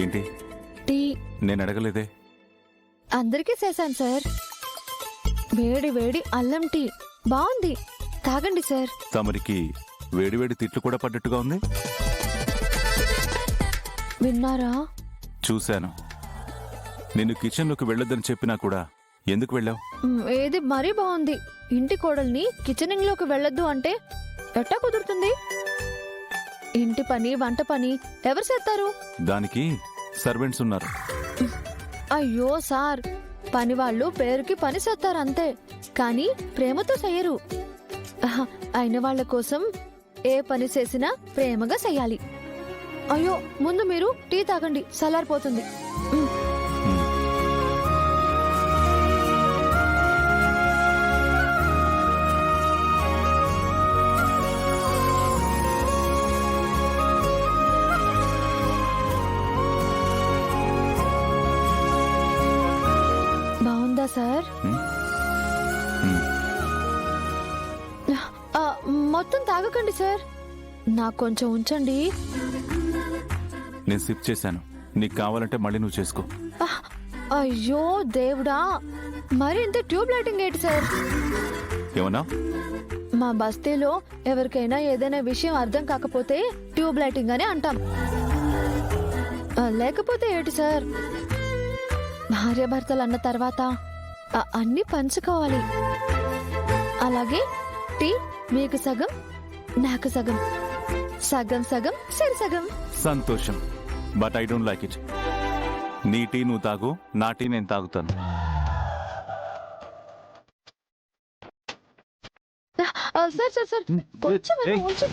ఏంటి? టీ నేను అడగలేదే. అందరికీ చేశాను సార్. వేడి వేడి అల్లం టీ బాగుంది, తాగండి సార్. తమరికి వేడివేడి తిట్లు కూడా పడ్డట్టుగా ఉంది. విన్నారా? చూశాను. నిన్ను కిచెన్లోకి వెళ్ళొద్దని చెప్పినా కూడా ఎందుకు వెళ్ళావు? ఏది మరీ బాగుంది. ఇంటి కోడల్ని కిచెనింగ్ లోకి వెళ్ళొద్దు అంటే ఎట్టా కుదురుతుంది? ఇంటి పని వంట పని ఎవరు చేస్తారు? దానికి సర్వెంట్స్ ఉన్నారు. అయ్యో సార్, పని వాళ్ళు పేరుకి పని చేస్తారు అంతే, కానీ ప్రేమతో చెయ్యరు. అయిన వాళ్ళ కోసం ఏ పని చేసినా ప్రేమగా చెయ్యాలి. అయ్యో, ముందు మీరు టీ తాగండి, చల్లారిపోతుంది. బాగుందా సార్? మొత్తం తాగకండి సార్, నాకు కొంచెం ఉంచండి. నేను సిప్ చేశాను. నీకు కావాలంటే మళ్ళీ నువ్వు చేసుకో. అయ్యో దేవుడా, మరి ఇంత ట్యూబ్ లైటింగ్ ఏంటి సార్? ఏమన్నా? మా బస్తీలో ఎవరికైనా ఏదైనా విషయం అర్థం కాకపోతే ట్యూబ్ లైటింగ్ అని అంటాం. లేకపోతే ఏంటి సార్? భార్యాభర్తలు అన్న తర్వాత అన్ని పంచుకోవాలి. అలాగే టీ మీకు సగం, నాకు సగం, సగం సగం సరి సగం. సంతోషం, but I don't like it. నీ టీ నువ్వు తాగు, నా టీ నేను తాగుతాను. సార్ సార్ సార్, కొంచెం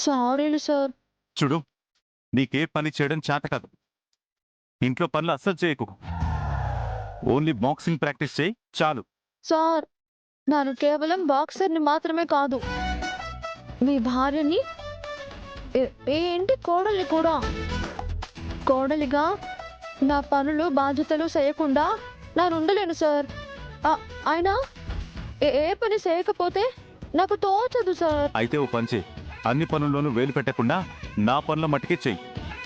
సారీలు సార్. చూడు, నీకే పని చేయడం చేత కాదు. ఇంట్లో పనులు అస్సలు చేయకు. ఓన్లీ బాక్సింగ్ ప్రాక్టీస్ చేయి చాలు. సార్, నేను కేవలం బాక్సర్ని మాత్రమే కాదు, మీ భార్యని, ఏంటి కోడలి కూడా. కోడలిగా నా పనులు బాధ్యతలు చేయకుండా నేను ఉండలేను సార్. అయినా ఏ పని చేయకపోతే నాకు తోచదు సార్. అయితే ఓ పని చేయి, అన్ని పనుల్లోనూ వేలు పెట్టకుండా నా పనుల మట్టుకే చెయ్యి.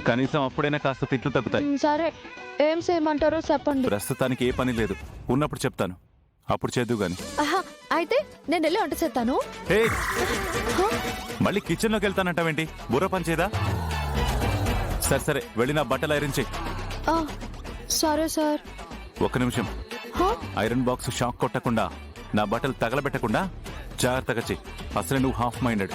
కనీసం అప్పుడైనా కాస్త తిట్లు తగ్గుతాయి. సరే, ఏం చేయమంటారో చెప్పండి. ప్రస్తుతానికి ఏ పని లేదు, ఉన్నప్పుడు చెప్తాను, అప్పుడు చేద్దు గాని. అయితే నేను వెళ్ళి వంట చేస్తాను. మళ్ళీ కిచెన్ లోకి వెళ్తానంటావేంటి? బుర్ర పని చేదా? సరే సరే, వెళ్ళి నా బట్టలు ఐరన్ చేయి. సరే సార్. ఒక్క నిమిషం. ఐరన్ బాక్స్ షాక్ కొట్టకుండా, నా బట్టలు తగలబెట్టకుండా జాగ్రత్తగా చెయ్యి. అసలే నువ్వు హాఫ్ మైండెడ్.